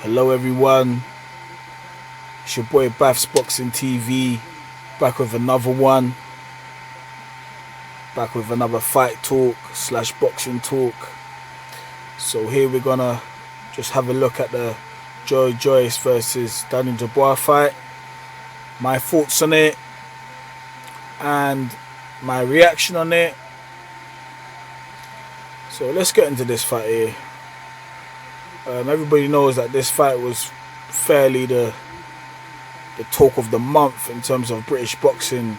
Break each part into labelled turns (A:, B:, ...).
A: Hello everyone, it's your boy Bath's Boxing TV, back with another one, back with another fight talk slash boxing talk. So here we're gonna just have a look at the Joyce versus Dubois fight, my thoughts on it, and my reaction on it. So let's get into this fight here. Everybody knows that this fight was fairly the talk of the month in terms of British boxing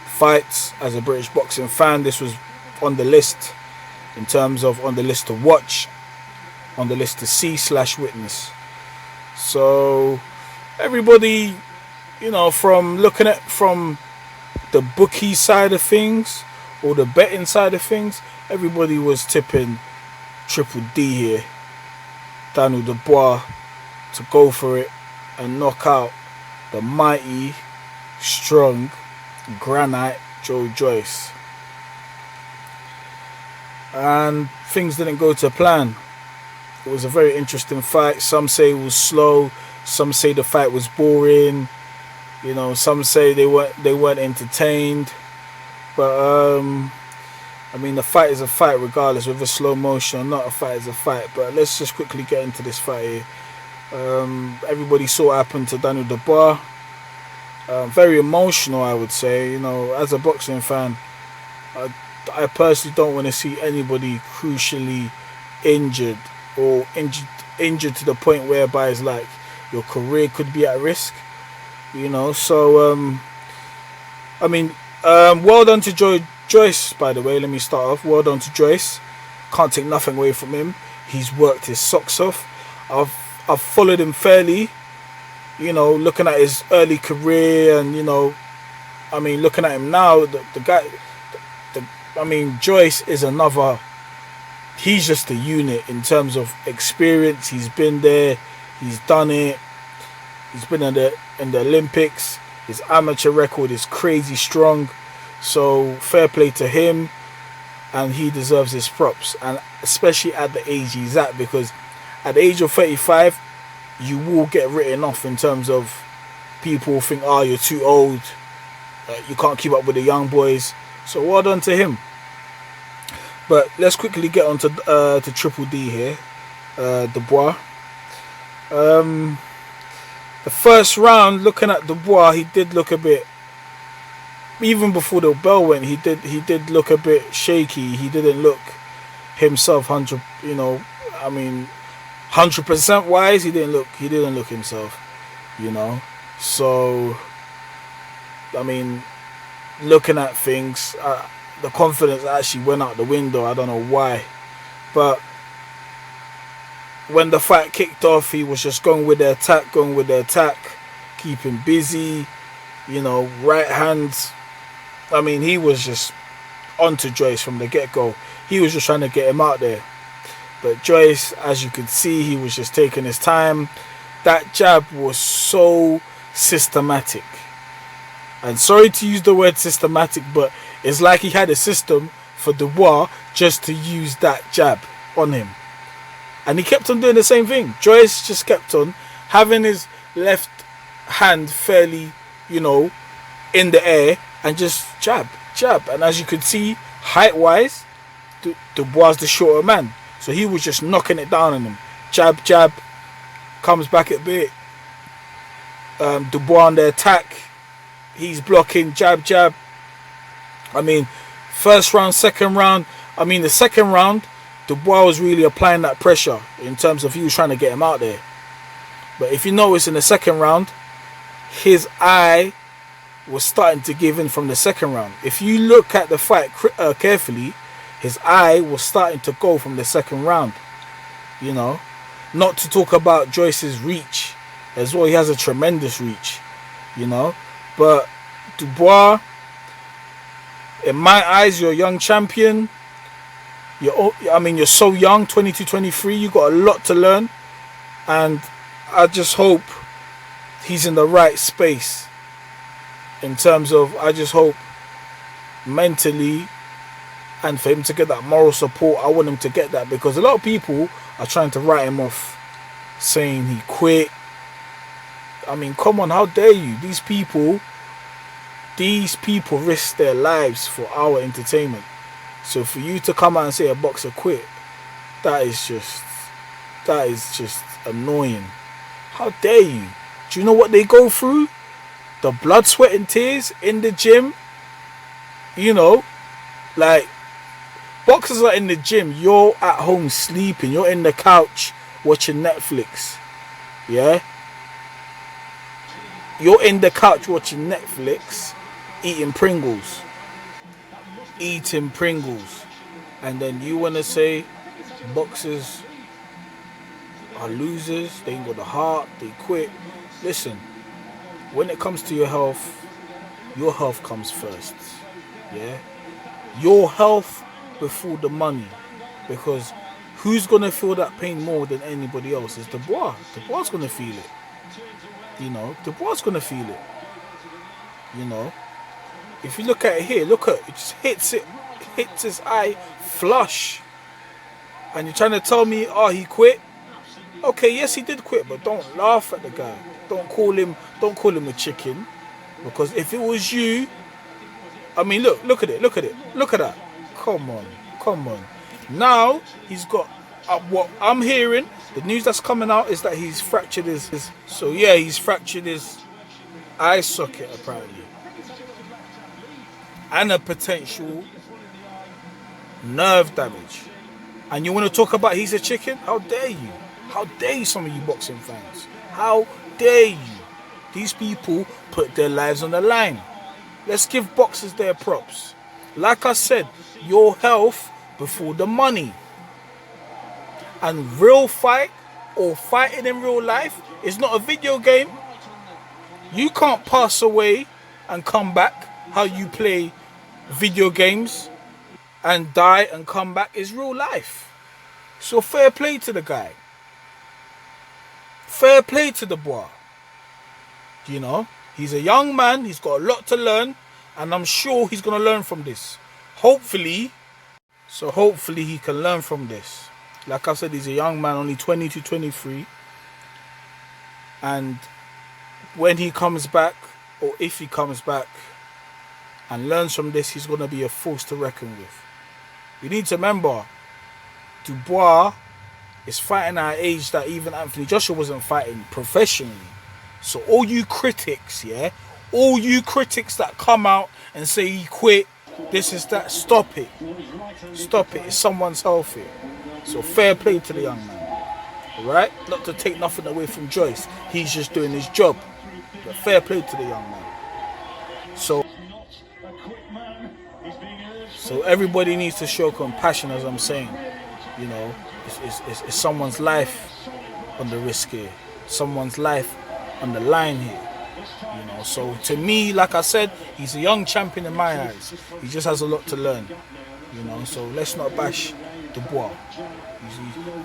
A: fights. As a British boxing fan, this was on the list in terms of on the list to watch, on the list to see slash witness. So everybody, from looking at from the bookie side of things or the betting side of things, everybody was tipping Triple D here, Dubois, to go for it and knock out the mighty, strong, granite Joyce. And things didn't go to plan. It was a very interesting fight. Some say it was slow. Some say the fight was boring. Some say they weren't entertained. But the fight is a fight regardless, whether slow motion or not. A fight is a fight. But let's just quickly get into this fight here. Everybody saw what happened to Dubois. Very emotional, I would say. As a boxing fan, I personally don't want to see anybody crucially injured or injured to the point whereby it's like your career could be at risk. So well done to Joyce, by the way. Let me start off. Well done to Joyce. Can't take nothing away from him. He's worked his socks off. I've followed him fairly, looking at his early career and, looking at him now, the guy, Joyce is another, he's just a unit in terms of experience. He's been there, he's done it, he's been in the Olympics, his amateur record is crazy strong, so fair play to him, and he deserves his props, and especially at the age he's at, because at the age of 35, you will get written off in terms of people think, you're too old, you can't keep up with the young boys. So well done to him. But let's quickly get on to Triple D here, Dubois. The first round, looking at Dubois, he did look a bit, even before the bell went, he did look a bit shaky. He didn't look himself 100% wise. He didn't look himself, So looking at things, the confidence actually went out the window. I don't know why, but when the fight kicked off, he was just going with the attack, keeping busy, right hands. He was just onto Joyce from the get-go. He was just trying to get him out there. But Joyce, as you could see, he was just taking his time. That jab was so systematic. And sorry to use the word systematic, but it's like he had a system for Dubois just to use that jab on him. And he kept on doing the same thing. Joyce just kept on having his left hand fairly, in the air and just jab. And as you could see, height-wise, Dubois the shorter man. So he was just knocking it down on him. Jab, comes back a bit. Dubois on the attack. He's blocking, jab. First round, second round. The second round, Dubois was really applying that pressure in terms of he was trying to get him out there. But if you notice in the second round, his eye was starting to give in from the second round. If you look at the fight carefully, his eye was starting to go from the second round. Not to talk about Joyce's reach as well. He has a tremendous reach, But Dubois, in my eyes, you're a young champion. You're so young, 22, 23. You got a lot to learn. And I just hope he's in the right space. In terms of, I just hope mentally, and for him to get that moral support, I want him to get that, because a lot of people are trying to write him off saying he quit. I mean, come on, how dare you? These people risk their lives for our entertainment. So for you to come out and say a boxer quit, that is just annoying. How dare you? Do you know what they go through? The blood, sweat and tears in the gym. You know, like, boxers are in the gym. You're at home sleeping. You're in the couch watching Netflix. Yeah? You're in the couch watching Netflix, eating Pringles. And then you want to say boxers are losers, they ain't got the heart, they quit. Listen, when it comes to your health comes first. Yeah? Your health before the money. Because who's going to feel that pain more than anybody else? Is Dubois. Dubois going to feel it. You know, Dubois going to feel it. You know, if you look at it here, look at it, just hits his eye flush. And you're trying to tell me, oh, he quit? Okay, yes, he did quit, but don't laugh at the guy. Don't call him a chicken. Because if it was you, I mean, look at that. Come on. Now he's got what I'm hearing. The news that's coming out is that he's fractured his eye socket apparently, and a potential nerve damage. And you want to talk about he's a chicken? How dare you? How dare you, some of you boxing fans? How dare you? These people put their lives on the line. Let's give boxers their props. Like I said, your health before the money. And real fight, or fighting in real life, is not a video game. You can't pass away and come back how you play video games and die and come back. Is real life. So fair play to the guy. Fair play to Dubois. You know, he's a young man, he's got a lot to learn, and I'm sure he's going to learn from this. Hopefully he can learn from this. Like I said, he's a young man, only 20 to 23. And when he comes back, or if he comes back and learns from this, he's going to be a force to reckon with. You need to remember, Dubois is fighting at an age that even Anthony Joshua wasn't fighting professionally. So all you critics, all you critics that come out and say he quit, this is that, stop it. It's someone's health here. So fair play to the young man. Alright? Not to take nothing away from Joyce. He's just doing his job. But fair play to the young man. So everybody needs to show compassion, as I'm saying. You know, it's someone's life on the risk here. Someone's life on the line here. You know, so to me, like I said, he's a young champion in my eyes. He just has a lot to learn. You know, so let's not bash Dubois.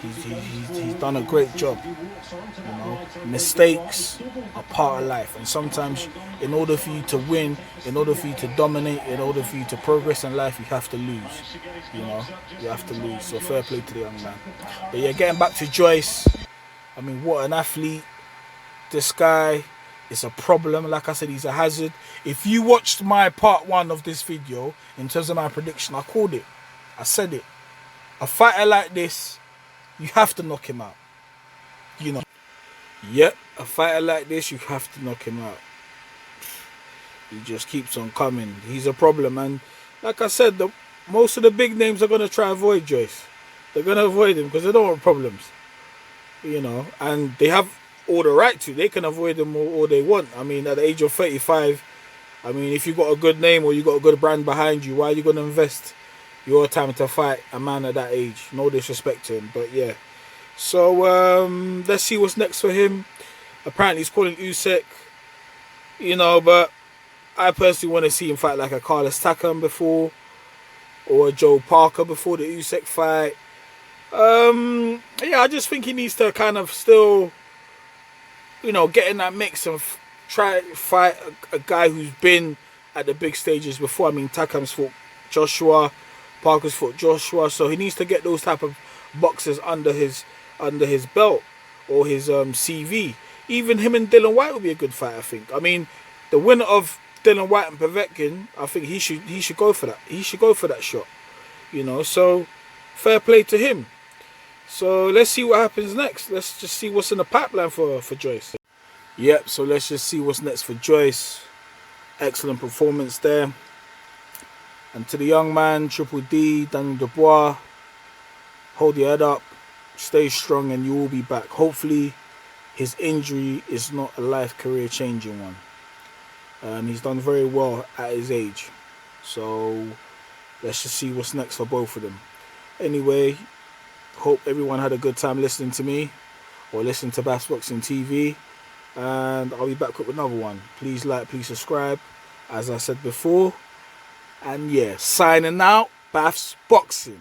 A: He's done a great job. You know, mistakes are part of life, and sometimes, in order for you to win, in order for you to dominate, in order for you to progress in life, you have to lose. You know, you have to lose. So fair play to the young man. But yeah, getting back to Joyce. I mean, what an athlete! This guy is a problem. Like I said, he's a hazard. If you watched my part 1 of this video, in terms of my prediction, I called it. I said it. A fighter like this, you have to knock him out. You know. Yep, a fighter like this, you have to knock him out. He just keeps on coming. He's a problem. And like I said, most of the big names are going to try to avoid Joyce. They're going to avoid him because they don't want problems. You know, and they have all the right to. They can avoid them all they want. I mean, at the age of 35, I mean, if you've got a good name or you've got a good brand behind you, why are you going to invest your time to fight a man at that age? No disrespect to him, but yeah. So let's see what's next for him. Apparently he's calling Usyk, you know, but I personally want to see him fight like a Carlos Takam before, or a Joe Parker before the Usyk fight. Yeah, I just think he needs to kind of still, you know, get in that mix and try to fight a guy who's been at the big stages before. I mean, Takam's fought Joshua, Parker's fought Joshua, so he needs to get those type of boxers under his belt. or his CV. Even him and Dylan White would be a good fight, I think. I mean, the winner of Dylan White and Povetkin, I think he should go for that. He should go for that shot. So fair play to him. So let's see what happens next. Let's just see what's in the pipeline for Joyce. Yep, so let's just see what's next for Joyce. Excellent performance there. And to the young man, Triple D, Daniel Dubois, hold your head up, stay strong, and you will be back. Hopefully, his injury is not a life career changing one. He's done very well at his age. So let's just see what's next for both of them. Anyway, hope everyone had a good time listening to me or listening to Bass Boxing TV. And I'll be back with another one. Please like, please subscribe, as I said before. And yeah, signing out, Bass Boxing.